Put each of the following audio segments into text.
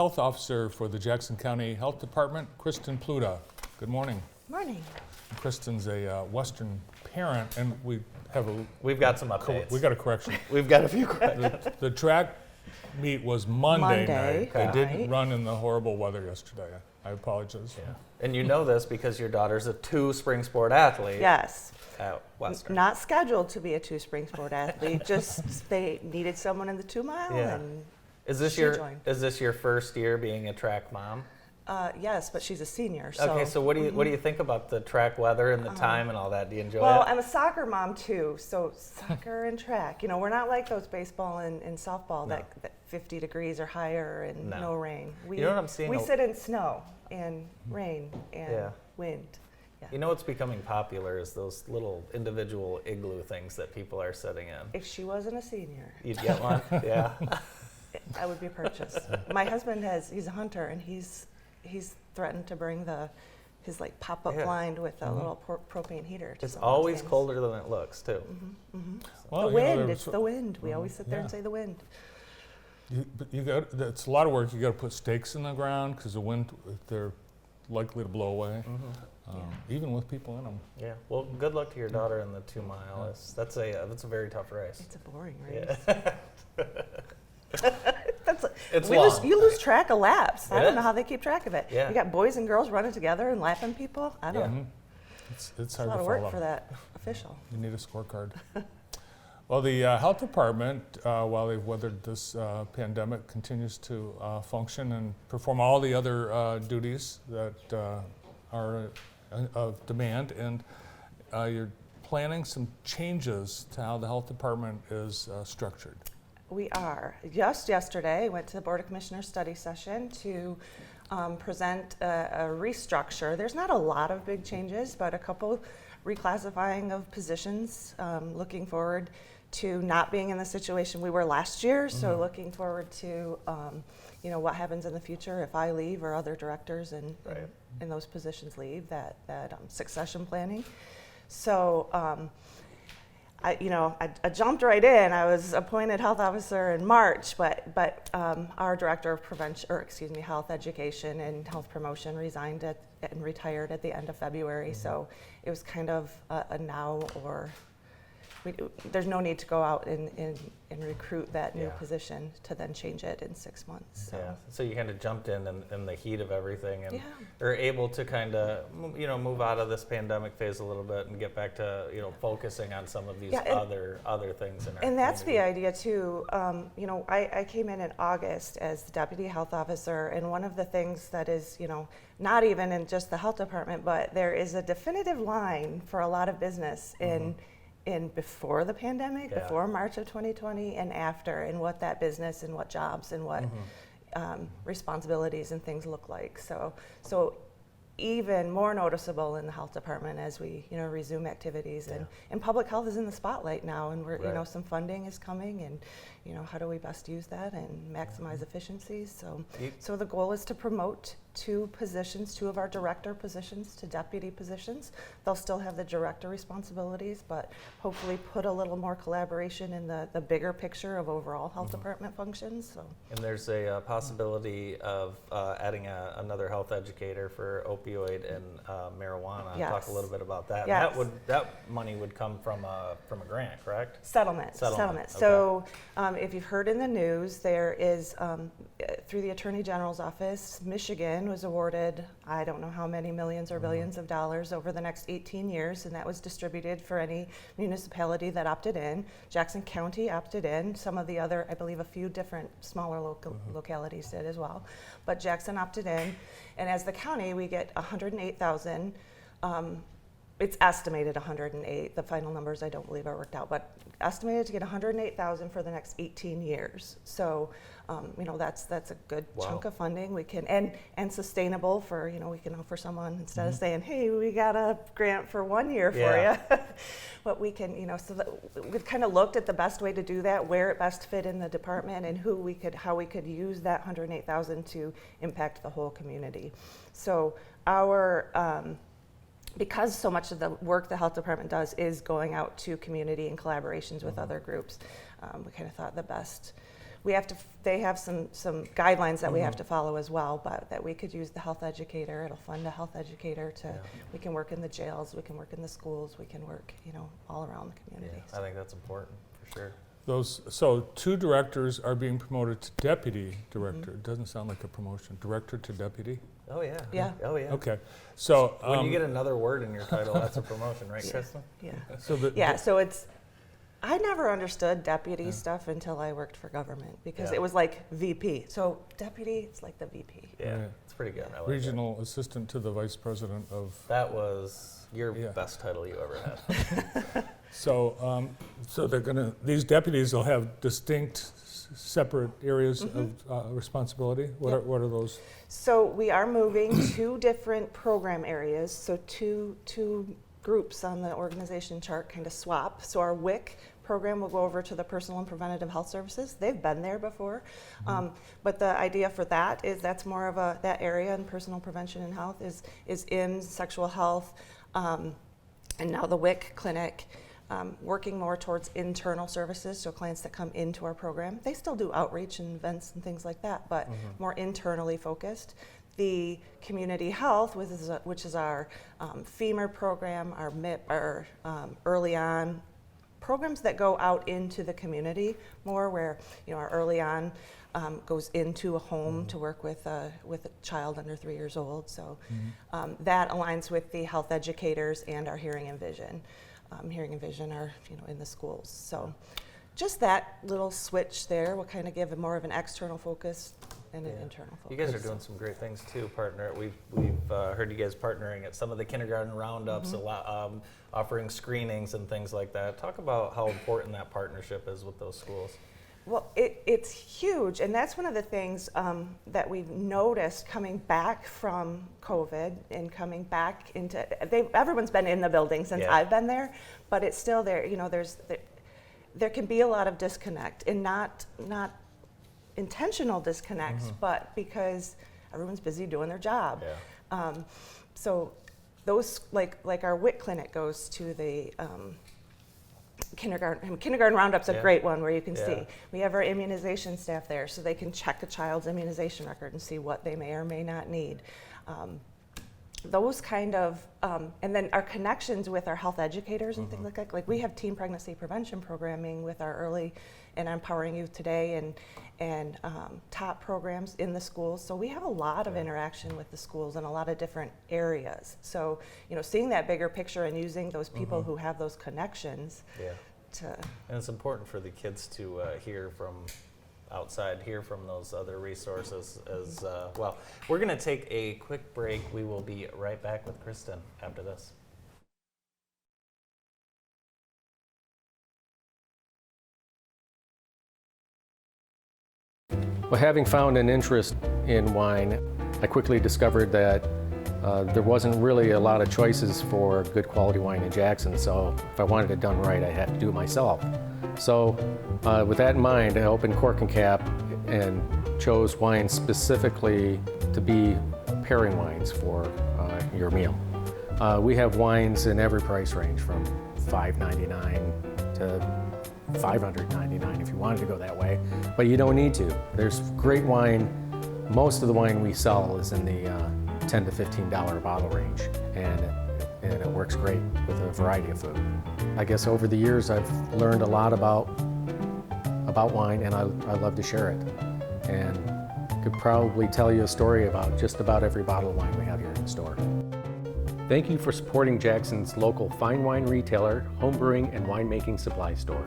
Health Officer for the Jackson County Health Department, Kristin Pluta. Good morning. Morning. Kristin's a Western parent, and we've got some updates. We got a correction. We've got a few corrections. The track meet was Monday night. Okay. They didn't run in the horrible weather yesterday. I apologize. Yeah. And you know this because your daughter's a 2 spring sport athlete. Yes. At Western. Not scheduled to be a 2 spring sport athlete. Just they needed someone in the 2 mile, Yeah. and Is this your first year being a track mom? yes, but she's a senior. So. Okay, so what do you think about the track weather and the time and all that? Do you enjoy Well, it? I'm a soccer mom too, so soccer and track. You know, we're not like those baseball and softball that 50 degrees or higher and no rain. You know what I'm seeing? We sit in snow and rain and wind. Yeah. You know what's becoming popular is those little individual igloo things that people are sitting in. If she wasn't a senior, You'd get one? Yeah. that would be a purchase. My husband he's a hunter, and he's threatened to bring his like pop-up blind with a little propane heater. It's always colder than it looks too. Well, The wind, it's the wind. We always sit there and say the wind. It's a lot of work. You got to put stakes in the ground because the wind, they're likely to blow away, even with people in them. Yeah. Well, good luck to your daughter in the 2 mile. That's a very tough race. It's a boring race. Yeah. It's you lose track of laps. I don't know is. how they keep track of it. Yeah. You got boys and girls running together and lapping people. I don't know. It's It's a hard lot to of follow. work for that official. You need a scorecard. Well, the health department, while they've weathered this pandemic, continues to function and perform all the other duties that are of demand. And you're planning some changes to how the health department is structured. We are. Just yesterday, I went to the Board of Commissioners study session to present a restructure. There's not a lot of big changes, but a couple reclassifying of positions, looking forward to not being in the situation we were last year. So looking forward to what happens in the future if I leave or other directors in those positions leave, that succession planning. So I jumped right in. I was appointed health officer in March, but our director of health education and health promotion resigned and retired at the end of February. So it was kind of a now or. There's no need to go out and recruit that new position to then change it in 6 months. So. Yeah, so you kind of jumped in the heat of everything and are able to kind of move out of this pandemic phase a little bit and get back to focusing on some of these other things in our And that's community. the idea too. I came in August as the deputy health officer, and one of the things that is not even in just the health department, but there is a definitive line for a lot of business in before the pandemic, before March of 2020, and after, and what that business and what jobs and what responsibilities and things look like. So even more noticeable in the health department as we resume activities, and public health is in the spotlight now, and we're some funding is coming, and how do we best use that and maximize efficiencies. So the goal is to promote 2 of our director positions to deputy positions. They'll still have the director responsibilities, but hopefully put a little more collaboration in the bigger picture of overall health department functions. So. And there's a possibility of adding another health educator for opioid and marijuana. Yes. Talk a little bit about that. Yes. That money would come from a grant, correct? Settlement. Okay. So if you've heard in the news, there is, through the Attorney General's office, Michigan was awarded, I don't know how many millions or billions of dollars over the next 18 years, and that was distributed for any municipality that opted in. Jackson County opted in. Some of the other, I believe a few different smaller localities did as well. But Jackson opted in, and as the county, we get $108,000. It's estimated 108. The final numbers I don't believe are worked out, but estimated to get 108,000 for the next 18 years. So, that's a good chunk of funding. We can and sustainable for we can offer someone instead of saying, hey, we got a grant for 1 year for you. But we can so that we've kind of looked at the best way to do that, where it best fit in the department, and how we could use that 108,000 to impact the whole community. So our because so much of the work the health department does is going out to community and collaborations with other groups, we kind of thought the best they have some guidelines that we have to follow as well, but that we could use the health educator. It'll fund a health educator we can work in the jails, we can work in the schools, we can work, all around the community. Yeah, I think that's important for sure. So 2 directors are being promoted to deputy director. It doesn't sound like a promotion. Director to deputy? Oh, yeah. Yeah. Oh, yeah. Okay. So when you get another word in your title, that's a promotion, right, Kristin? Yeah. So it's, I never understood deputy stuff until I worked for government because it was like VP. So deputy, it's like the VP. Yeah, it's pretty good. I like Regional assistant to the vice president of. That was your best title you ever had. So these deputies will have distinct, separate areas of responsibility. What are those? So we are moving 2 different program areas. So two groups on the organization chart kind of swap. So our WIC program will go over to the personal and preventative health services. They've been there before, but the idea for that is that's more of that area in personal prevention and health is in sexual health, and now the WIC clinic. Working more towards internal services, so clients that come into our program. They still do outreach and events and things like that, but more internally focused. The community health, which is our FEMR program, our MIP, our early on programs that go out into the community more, where our early on goes into a home to work with a child under 3 years old. So that aligns with the health educators and our hearing and vision. Hearing and vision are in the schools. So just that little switch there will kind of give more of an external focus and an internal focus. You guys are doing some great things too, partner. We've heard you guys partnering at some of the kindergarten roundups, offering screenings and things like that. Talk about how important that partnership is with those schools. Well, it's huge, and that's one of the things that we've noticed coming back from COVID and coming back into. Everyone's been in the building since I've been there, but it's still there. There can be a lot of disconnect, and not intentional disconnects, but because everyone's busy doing their job. Yeah. So those like our WIC clinic goes to the. Kindergarten roundup's a great one where you can see. We have our immunization staff there so they can check a child's immunization record and see what they may or may not need. Those kind of, and then our connections with our health educators and things like that. Like we have teen pregnancy prevention programming with our early and Empowering Youth Today and top programs in the schools. So we have a lot of interaction with the schools in a lot of different areas. So, seeing that bigger picture and using those people who have those connections. And it's important for the kids to hear from outside, hear from those other resources as well. We're going to take a quick break. We will be right back with Kristin after this. Well, having found an interest in wine, I quickly discovered that there wasn't really a lot of choices for good quality wine in Jackson, so if I wanted it done right, I had to do it myself. So with that in mind, I opened Cork and Cap and chose wines specifically to be pairing wines for your meal. We have wines in every price range from $5.99 to $599 if you wanted to go that way, but you don't need to. There's great wine. Most of the wine we sell is in the $10 to $15 bottle range, and it works great with a variety of food. I guess over the years I've learned a lot about wine, and I love to share it. And could probably tell you a story about just about every bottle of wine we have here in the store. Thank you for supporting Jackson's local fine wine retailer, homebrewing, and winemaking supply store.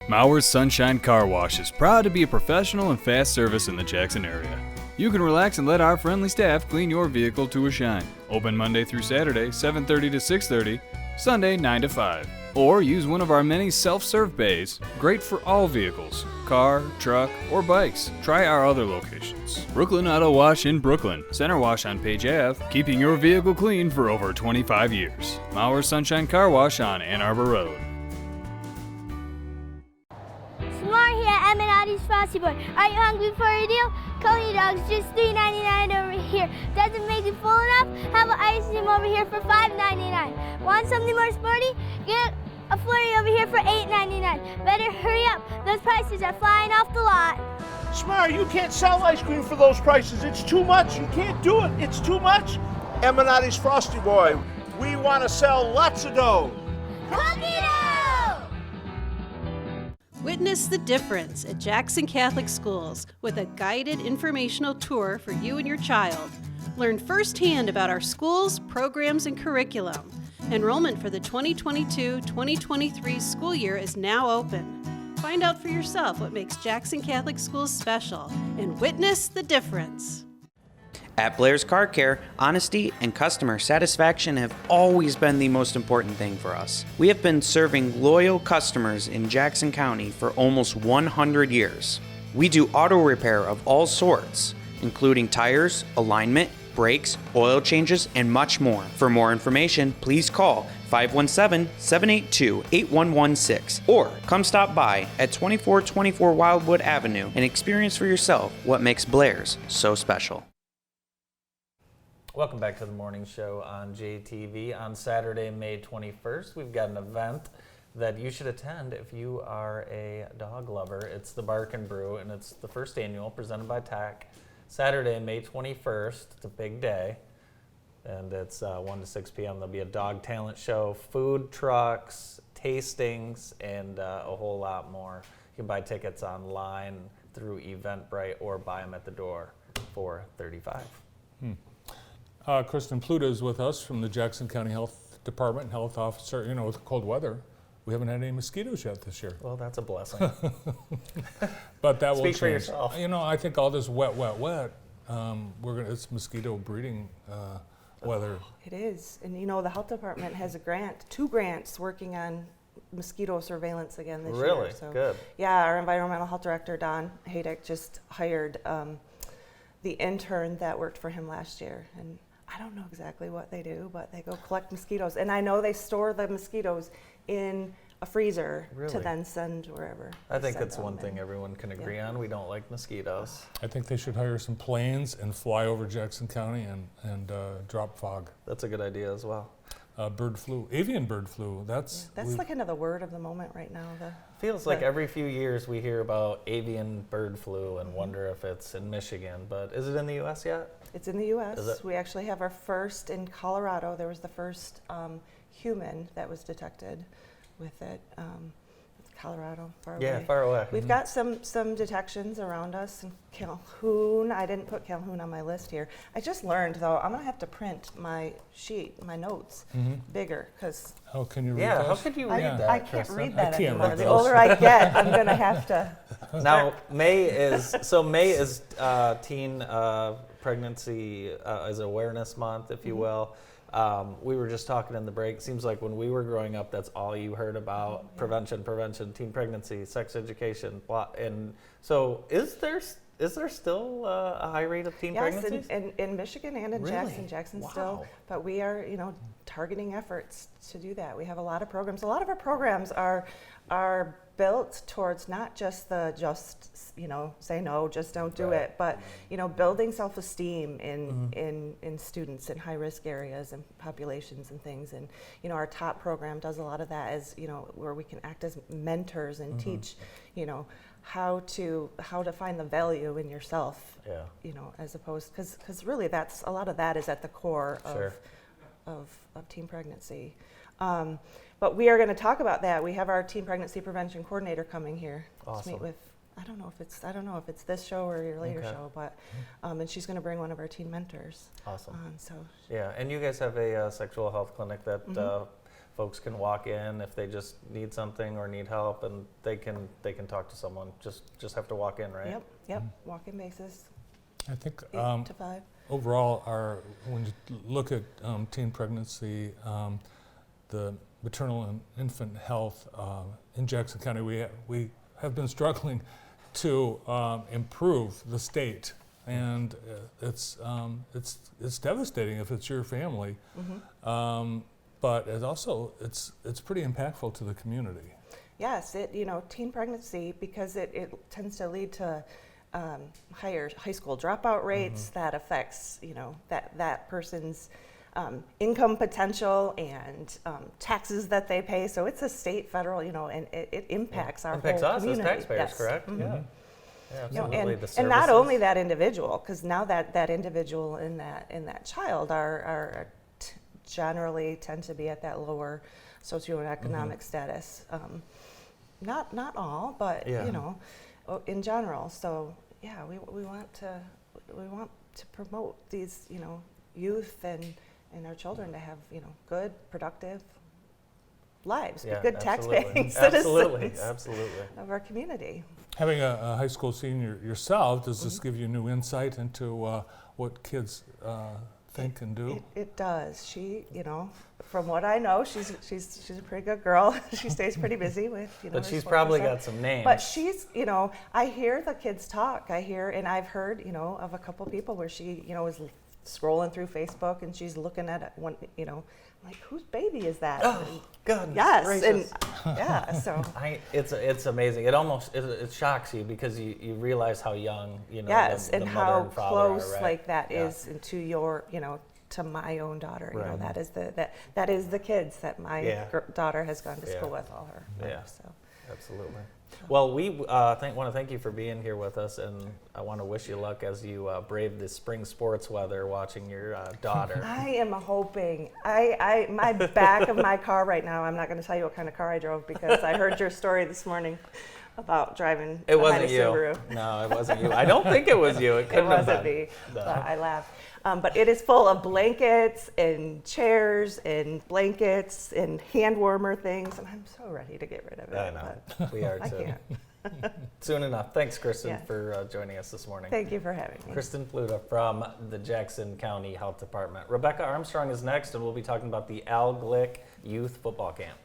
Mauer's Sunshine Car Wash is proud to be a professional and fast service in the Jackson area. You can relax and let our friendly staff clean your vehicle to a shine. Open Monday through Saturday, 7:30 to 6:30, Sunday 9 to 5. Or use one of our many self-serve bays, great for all vehicles, car, truck, or bikes. Try our other locations. Brooklyn Auto Wash in Brooklyn, Center Wash on Page Ave, keeping your vehicle clean for over 25 years. Mauer's Sunshine Car Wash on Ann Arbor Road. Smart here at Eminati's Frosty Boy. Are you hungry for a deal? Coney Dogs just $3.99 over here. Doesn't make it full enough? Have an ice cream over here for $5.99. Want something more sporty? Get A flurry over here for $8.99. Better hurry up. Those prices are flying off the lot. Smart, you can't sell ice cream for those prices. It's too much. You can't do it. It's too much. Eminati's Frosty Boy. We want to sell lots of dough. Cookie dough! Witness the difference at Jackson Catholic Schools with a guided informational tour for you and your child. Learn firsthand about our schools, programs, and curriculum. Enrollment for the 2022-2023 school year is now open. Find out for yourself what makes Jackson Catholic Schools special and witness the difference. At Blair's Car Care, honesty and customer satisfaction have always been the most important thing for us. We have been serving loyal customers in Jackson County for almost 100 years. We do auto repair of all sorts, including tires, alignment, brakes, oil changes, and much more. For more information, please call 517-782-8116 or come stop by at 2424 Wildwood Avenue and experience for yourself what makes Blair's so special. Welcome back to the morning show on JTV. On Saturday, May 21st, we've got an event that you should attend if you are a dog lover. It's the Bark and Brew, and it's the first annual presented by TAC. Saturday, May 21st, it's a big day, and it's 1 to 6 p.m. There'll be a dog talent show, food trucks, tastings, and a whole lot more. You can buy tickets online through Eventbrite or buy them at the door for $35. Kristin Pluta is with us from the Jackson County Health Department, health officer. You know, with the cold weather, we haven't had any mosquitoes yet this year. Well, that's a blessing. But that will Speak change. for yourself. You know, I think all this wet, it's mosquito breeding weather. It is. And you know, the health department has a grant, 2 grants working on mosquito surveillance again this year. Really? So, Good. yeah, our environmental health director, Don Haydick, just hired the intern that worked for him last year. And I don't know exactly what they do, but they go collect mosquitoes. And I know they store the mosquitoes in a freezer to Really? then send wherever. I they think send that's them. one thing everyone can agree on. We don't like mosquitoes. I think they should hire some planes and fly over Jackson County and drop fog. That's a good idea as well. Bird flu, avian bird flu. That's That's like kind of the word of the moment right now. Feels like every few years we hear about avian bird flu and wonder if it's in Michigan, but is it in the U.S. yet? It's in the U.S. Is it? We actually have our first in Colorado. There was the first human that was detected with it. Colorado, far away. Yeah, far away. We've got some detections around us in Calhoun. I didn't put Calhoun on my list here. I just learned, though, I'm going to have to print my sheet, my notes, bigger, because How can you read Yeah, how those? could you read that, I can't Kristin? read that I can't anymore. read The those. older I get, I'm going to have to. Now, May is teen pregnancy is awareness month, if you will. We were just talking in the break. Seems like when we were growing up, that's all you heard about: prevention, teen pregnancy, sex education. And so, is there still a high rate of teen pregnancies? Yes, in Michigan and in Really? Jackson Wow. still. But we are, targeting efforts to do that. We have a lot of programs. A lot of our programs are built towards not just say no, just don't do it, but building self-esteem in students in high-risk areas and populations and things. And our top program does a lot of that, as where we can act as mentors and teach how to find the value in yourself. Yeah. As opposed, because really that's a lot of that is at the core Sure. of teen pregnancy. But we are going to talk about that. We have our teen pregnancy prevention coordinator coming here to Awesome. meet with. I don't know if it's this show or your later Okay. show, but and she's going to bring one of our teen mentors. Awesome. So Yeah, and you guys have a sexual health clinic that folks can walk in if they just need something or need help, and they can talk to someone. Just have to walk in, right? Yep. Walk-in basis, I think 8 to 5. overall, when you look at teen pregnancy, the maternal and infant health in Jackson County, we have been struggling to improve the state, and it's devastating if it's your family, but it's pretty impactful to the community. Yes, teen pregnancy, because it tends to lead to higher high school dropout rates. That affects that person's income potential and taxes that they pay. So it's a state, federal, and it impacts our Impacts whole us community. as taxpayers, Yes. correct? Mhm. Yeah. Yeah, You know, absolutely. and not only that individual, because now that individual and that child are generally tend to be at that lower socioeconomic status. Not all, but Yeah. in general. So yeah, we want to promote these youth and our children to have good, productive lives, be Yeah, good absolutely. tax-paying Absolutely, citizens absolutely. of our community. Having a high school senior yourself, does Mm-hmm. this give you new insight into what kids think and do? It does. She, from what I know, she's a pretty good girl. She stays pretty busy with, But her she's sports probably and got stuff. some names. But she's, I hear the kids talk. And I've heard, of a couple people where she, is scrolling through Facebook and she's looking at one, I'm like, whose baby is that? Oh, goodness yes, gracious. and yeah, so. It's amazing. It shocks you because you realize how young, Yes, the and mother how and father close are, right? like that Yeah. is to your, to my own daughter. Right. That is the kids that my Yeah. daughter has gone to Yeah. school with all her Yeah. life. So. Absolutely. Well, we want to thank you for being here with us, and I want to wish you luck as you brave the spring sports weather watching your daughter. I am hoping. My back of my car right now. I'm not going to tell you what kind of car I drove because I heard your story this morning about driving. It behind wasn't a you. Subaru. No, it wasn't you. I don't think it was you. It It couldn't have wasn't been. me, No. but I laughed. But it is full of blankets and chairs and blankets and hand warmer things, and I'm so ready to get rid of it. I know. but We are I too. can't. Soon enough. Thanks, Kristin, Yeah. for joining us this morning. Thank you for having me. Kristin Pluta from the Jackson County Health Department. Rebecca Armstrong is next, and we'll be talking about the Al Glick Youth Football Camp.